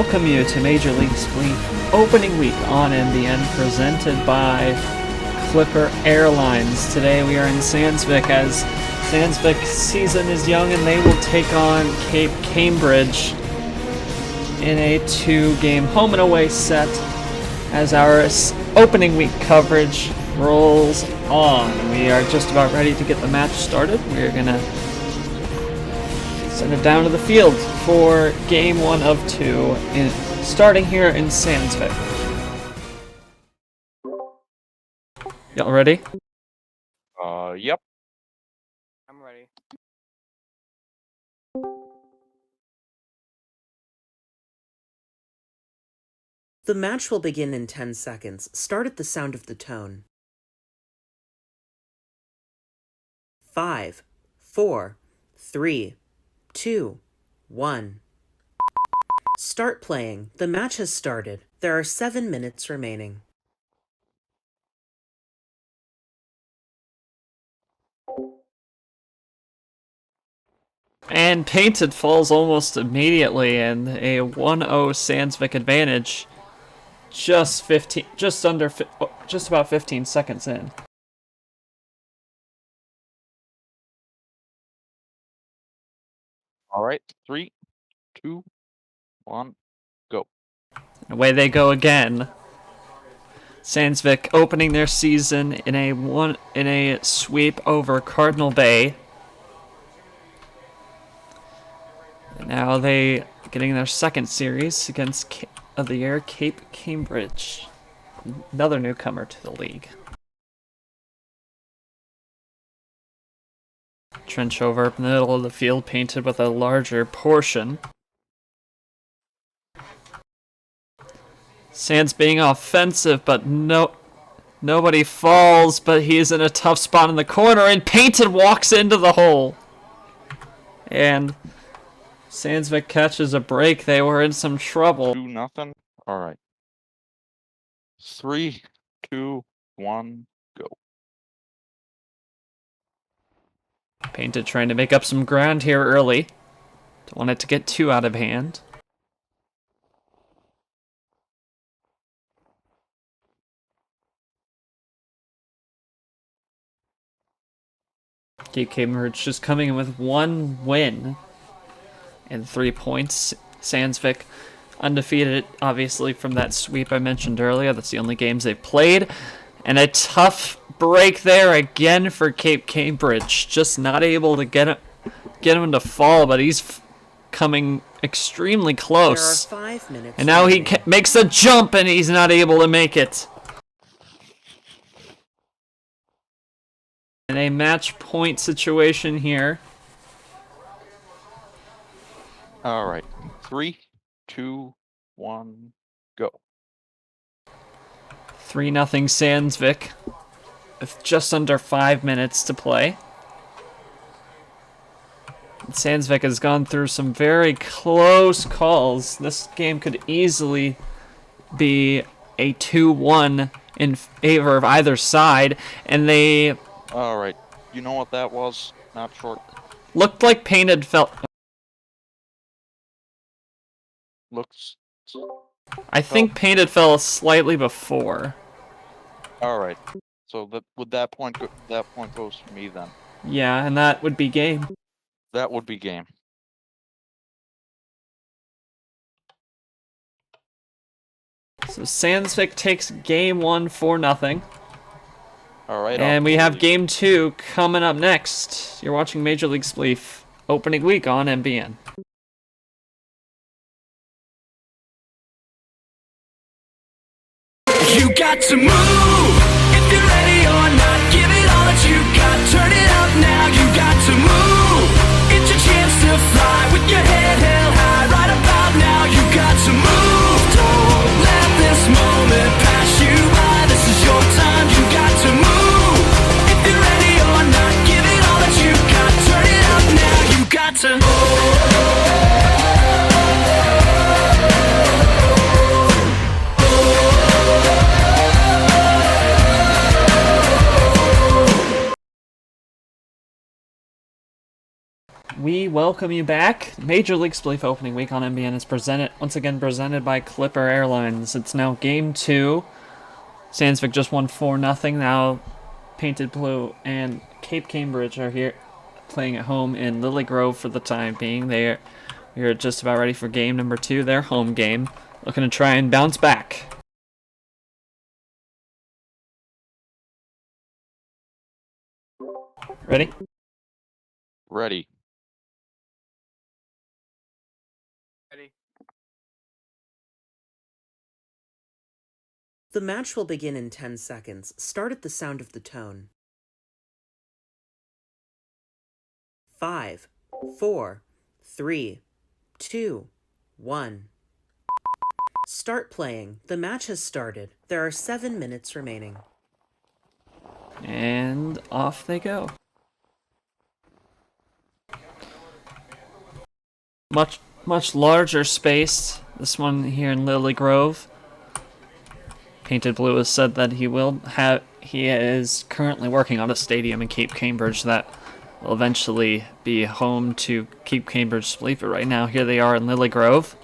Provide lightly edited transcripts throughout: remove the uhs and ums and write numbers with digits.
welcome you to Major League Spleef opening week on NBN, presented by Clipper Airlines. Today we are in Sansvikk as Sansvikk's season is young and they will take on Cape Cambridge in a 2-game home and away set as our opening week coverage rolls on. We are just about ready to get the match started. We're going to send it down to the field for game 1 of 2, starting here in Sansvikk. Y'all ready? Yep. I'm ready. The match will begin in 10 seconds. Start at the sound of the tone. 5, 4, 3, 2, 1. Start playing. The match has started. There are 7 minutes remaining. And Painted falls almost immediately, and a 1-0 Sansvikk advantage. Just about 15 seconds in. All right, 3, 2, 1, go. Away they go again. Sansvikk opening their season in a sweep over Cardinal Bay. And now they getting their second series against of the year, Cape Cambridge, another newcomer to the league. Trench over in the middle of the field, painted with a larger portion. Sands being offensive, but nobody falls, but he's in a tough spot in the corner, and Painted walks into the hole. And Sansvikk catches a break. They were in some trouble. 2-0. All right. 3, 2, 1, go. Painted trying to make up some ground here early. Don't want it to get too out of hand. Cape Cambridge just coming in with 1 win and 3 points. Sansvikk undefeated, obviously, from that sweep I mentioned earlier. That's the only games they've played. And a tough break there again for Cape Cambridge. Just not able to get him to fall, but he's coming extremely close. There are 5 minutes. And now he makes a jump and he's not able to make it. In a match point situation here. All right. 3, 2, 1, go. 3-0 Sansvikk with just under 5 minutes to play. Sansvikk has gone through some very close calls. This game could easily be a 2-1 in favor of either side, and they All right. You know what that was? Not short. looked like Painted felt. Looks. I think Painted fell slightly before. All right. So that point goes to me then. Yeah, and that would be game. That would be game. So Sansvikk takes game 1 4-0. All right. And we have game 2 coming up next. You're watching Major League Spleef opening week on NBN. You got to move if you're ready or not. Give it all that you got. Turn it up now. You got to move. It's your chance to fly with your head held high. Right about now, you got to move. Don't let this moment pass you by. This is your time. You got to move if you're ready or not. Give it all that you got. Turn it up now. You got to. we welcome you back. Major League Spleef opening week on MBN is once again presented by Clipper Airlines. It's now game 2. Sansvikk just won 4-0. Now Painted Blue and Cape Cambridge are here playing at home in Lily Grove for the time being. We are just about ready for game number 2, their home game. Looking to try and bounce back. Ready? Ready. Ready. The match will begin in 10 seconds. Start at the sound of the tone. 5, 4, 3, 2, 1. Start playing. The match has started. There are 7 minutes remaining. And off they go. Much larger space. This one here in Lily Grove. Painted Blue has said that he is currently working on a stadium in Cape Cambridge that will eventually be home to Cape Cambridge Spleef. But right now, here they are in Lily Grove.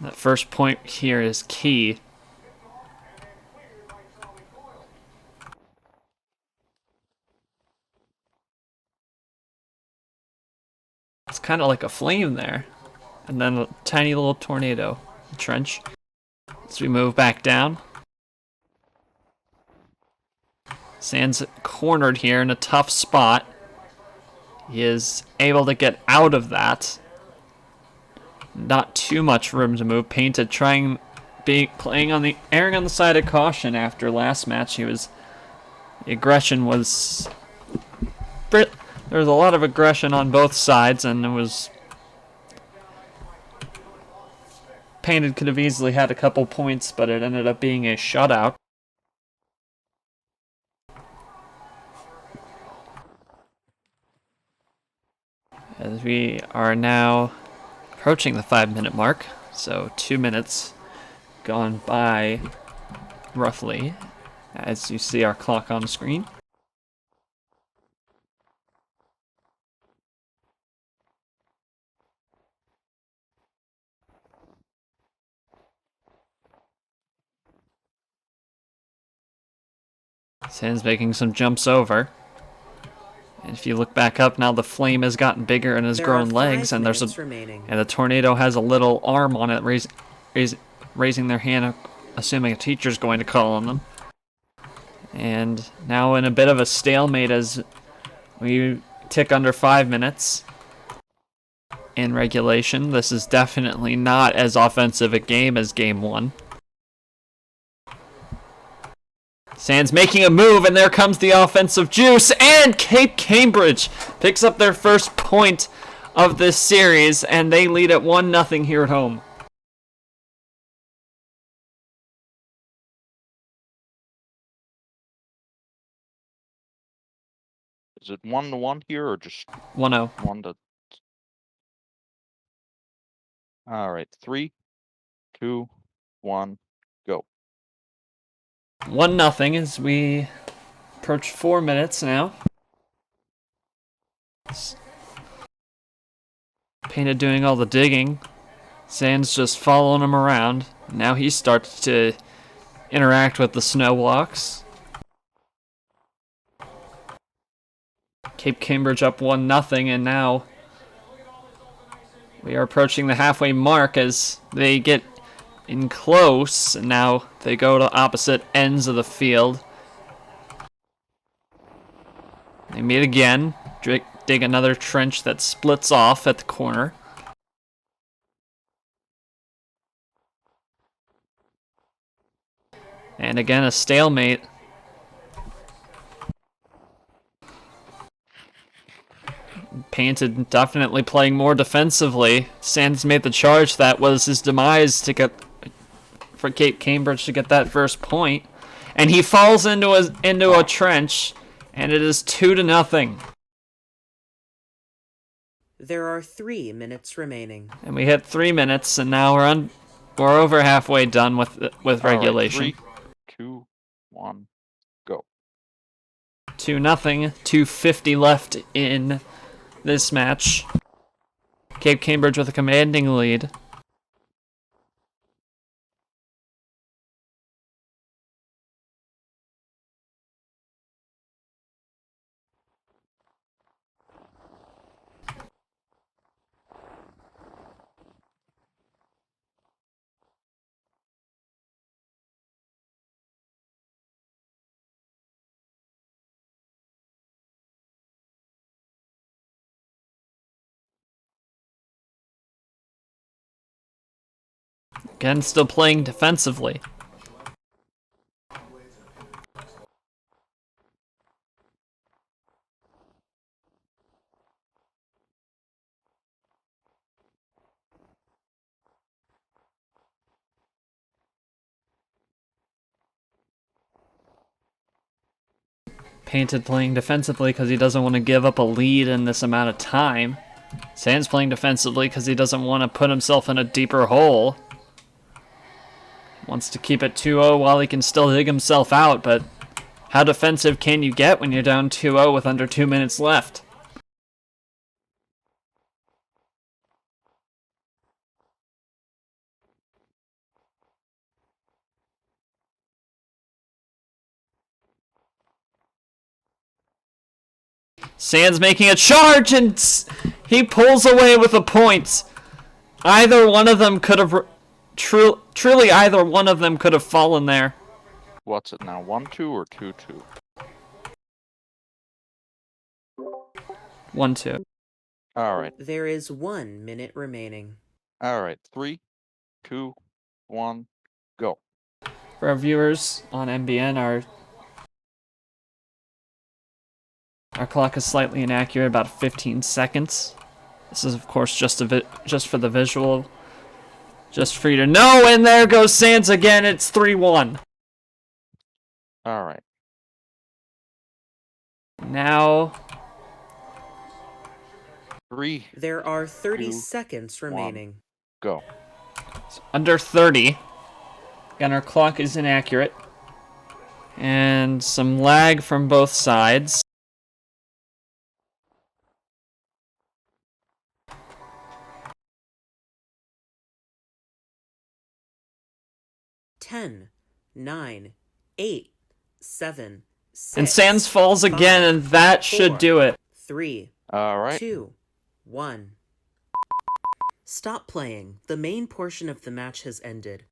That first point here is key. It's kind of like a flame there. And then a tiny little tornado trench. As we move back down. Sands cornered here in a tough spot. He is able to get out of that. Not too much room to move. Painted erring on the side of caution after last match. The aggression was... There was a lot of aggression on both sides, and it was... Painted could have easily had a couple points, but it ended up being a shutout. As we are now approaching the 5-minute mark, so 2 minutes gone by roughly, as you see our clock on screen. Sands making some jumps over. And if you look back up, now the flame has gotten bigger and has grown legs, and the tornado has a little arm on it raising their hand, assuming a teacher's going to call on them. And now in a bit of a stalemate as we tick under 5 minutes in regulation. This is definitely not as offensive a game as game 1. Sands making a move, and there comes the offensive juice, and Cape Cambridge picks up their first point of this series, and they lead at 1-0 here at home. Is it 1-1 here or just 1-0? 1 to... All right, 3, 2, 1, go. 1-0 as we approach 4 minutes now. Painted doing all the digging. Sands just following him around. Now he starts to interact with the snow walks. Cape Cambridge up 1-0, and now we are approaching the halfway mark as they get in close, and now they go to opposite ends of the field. They meet again, dig another trench that splits off at the corner. And again, a stalemate. Painted definitely playing more defensively. Sands made the charge that was his demise for Cape Cambridge to get that first point. And he falls into a trench, and it is 2-0. There are 3 minutes remaining. And we hit 3 minutes, and now we're over halfway done with regulation. All right, 3, 2, 1, go. 2-0. 2:50 left in this match. Cape Cambridge with a commanding lead. Again, still playing defensively. Painted playing defensively because he doesn't want to give up a lead in this amount of time. Sans playing defensively because he doesn't want to put himself in a deeper hole. Wants to keep it 2-0 while he can still dig himself out, but how defensive can you get when you're down 2-0 with under 2 minutes left? Sans making a charge, and he pulls away with a point. Either one of them could have... Truly, either one of them could have fallen there. What's it now? 1-2 or 2-2? 1-2. All right. There is 1 minute remaining. All right. 3, 2, 1, go. For our viewers on MBN, our clock is slightly inaccurate, about 15 seconds. This is, of course, just for the visual. Just for you to know, and there goes Sans again. It's 3-1. All right. Now... 3. There are 30 2, seconds remaining. Go. Under 30. Again, our clock is inaccurate. And some lag from both sides. Ten, 9, 8, 7, 6. And Sans falls again, and that should do it. 3, All right. 2, 1. Stop playing. The main portion of the match has ended.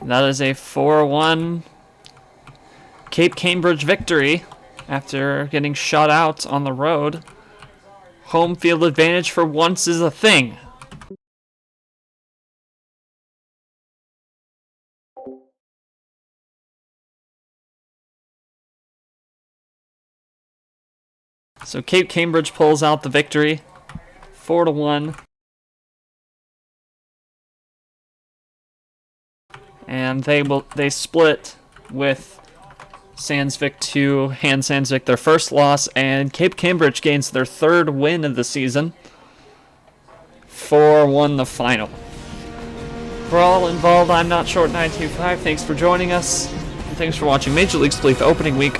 That is a 4-1 Cape Cambridge victory after getting shut out on the road. Home field advantage for once is a thing. So Cape Cambridge pulls out the victory, 4-1. And they split with Sansvikk to hand Sansvikk their first loss, and Cape Cambridge gains their 3rd win of the season. 4-1 the final. For all involved, I'm Not Short 925. Thanks for joining us, and thanks for watching Major League Spleef opening week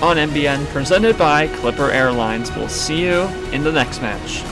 on MBN, presented by Clipper Airlines. We'll see you in the next match.